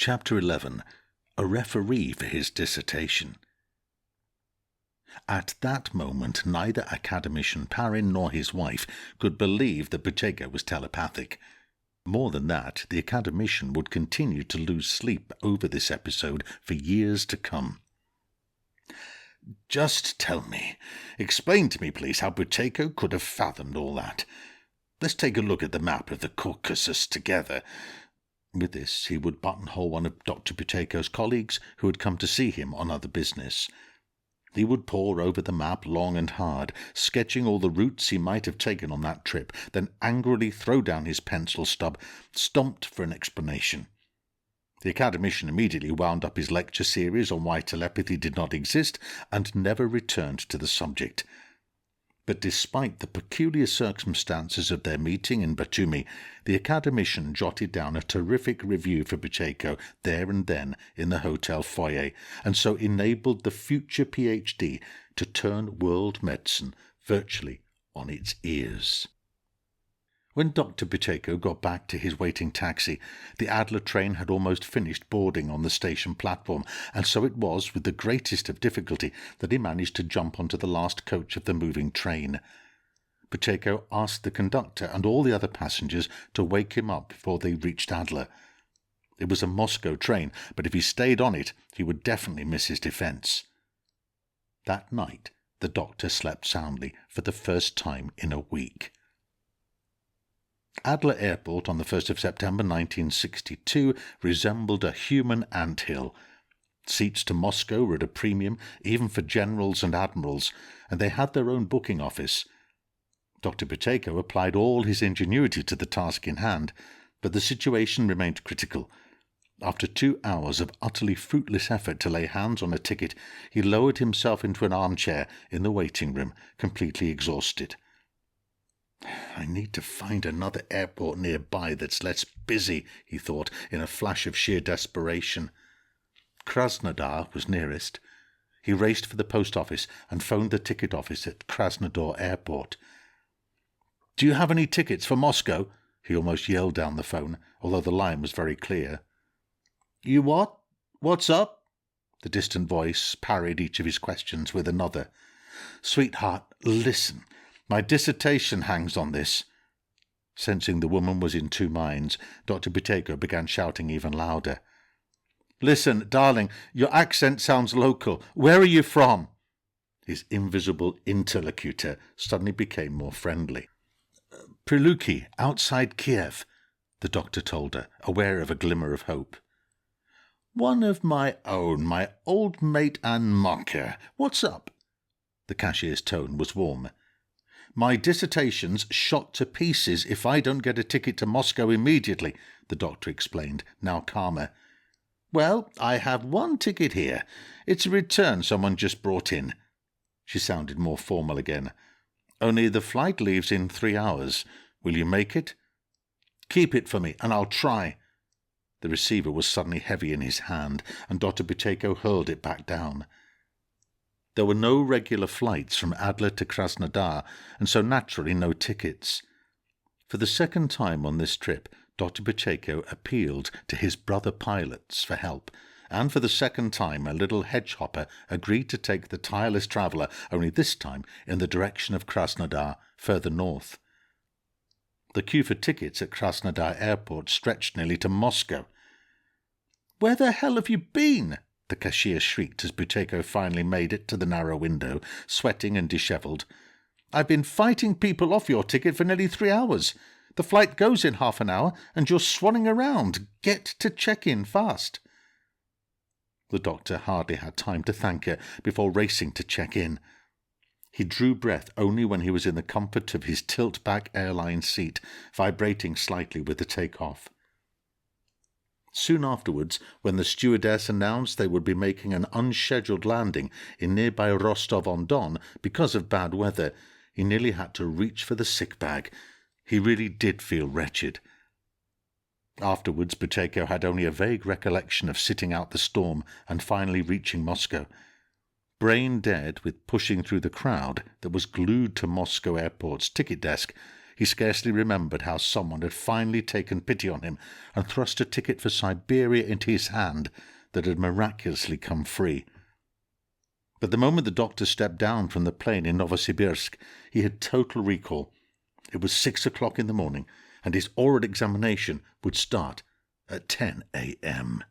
Chapter 11. A referee for his dissertation. At that moment, neither academician Parin nor his wife could believe that Buteyko was telepathic. More than that, the academician would continue to lose sleep over this episode for years to come. "Just tell me, explain to me, please, how Buteyko could have fathomed all that. Let's take a look at the map of the Caucasus together." With this, he would buttonhole one of Dr. Buteyko's colleagues who had come to see him on other business. He would pore over the map long and hard, sketching all the routes he might have taken on that trip, then angrily throw down his pencil stub, stumped for an explanation. The academician immediately wound up his lecture series on why telepathy did not exist and never returned to the subject. But despite the peculiar circumstances of their meeting in Batumi, the academician jotted down a terrific review for Buteyko there and then in the hotel foyer, and so enabled the future PhD to turn world medicine virtually on its ears. When Dr. Buteyko got back to his waiting taxi, the Adler train had almost finished boarding on the station platform, and so it was with the greatest of difficulty that he managed to jump onto the last coach of the moving train. Buteyko asked the conductor and all the other passengers to wake him up before they reached Adler. It was a Moscow train, but if he stayed on it, he would definitely miss his defence. That night, the doctor slept soundly for the first time in a week. Adler Airport on the 1st of September 1962 resembled a human ant-hill. Seats to Moscow were at a premium, even for generals and admirals, and they had their own booking office. Dr. Buteyko applied all his ingenuity to the task in hand, but the situation remained critical. After 2 hours of utterly fruitless effort to lay hands on a ticket, he lowered himself into an armchair in the waiting room, completely exhausted. "I need to find another airport nearby that's less busy," he thought, in a flash of sheer desperation. Krasnodar was nearest. He raced for the post office and phoned the ticket office at Krasnodar Airport. "Do you have any tickets for Moscow?" he almost yelled down the phone, although the line was very clear. "You what? What's up?" The distant voice parried each of his questions with another. "Sweetheart, listen. My dissertation hangs on this." Sensing the woman was in two minds, Dr. Buteyko began shouting even louder. "Listen, darling, your accent sounds local. Where are you from?" His invisible interlocutor suddenly became more friendly. "Priluki, outside Kiev," the doctor told her, aware of a glimmer of hope. "One of my own, my old mate and mocker. What's up?" The cashier's tone was warm. "My dissertation's shot to pieces if I don't get a ticket to Moscow immediately," the doctor explained, now calmer. "Well, I have one ticket here. It's a return someone just brought in." She sounded more formal again. "Only the flight leaves in 3 hours. Will you make it?" "Keep it for me, and I'll try." The receiver was suddenly heavy in his hand, and Dr. Buteyko hurled it back down. There were no regular flights from Adler to Krasnodar, and so naturally no tickets. For the second time on this trip, Dr. Buteyko appealed to his brother pilots for help, and for the second time a little hedgehopper agreed to take the tireless traveller, only this time in the direction of Krasnodar, further north. The queue for tickets at Krasnodar Airport stretched nearly to Moscow. "Where the hell have you been?" the cashier shrieked as Buteyko finally made it to the narrow window, sweating and dishevelled. "I've been fighting people off your ticket for nearly 3 hours. The flight goes in half an hour, and you're swanning around. Get to check-in fast." The doctor hardly had time to thank her before racing to check in. He drew breath only when he was in the comfort of his tilt-back airline seat, vibrating slightly with the take-off. Soon afterwards, when the stewardess announced they would be making an unscheduled landing in nearby Rostov-on-Don because of bad weather, he nearly had to reach for the sick bag. He really did feel wretched. Afterwards, Buteyko had only a vague recollection of sitting out the storm and finally reaching Moscow. Brain dead with pushing through the crowd that was glued to Moscow Airport's ticket desk, He scarcely remembered how someone had finally taken pity on him and thrust a ticket for Siberia into his hand that had miraculously come free. But the moment the doctor stepped down from the plane in Novosibirsk, he had total recall. It was 6 o'clock in the morning, and his oral examination would start at 10 a.m.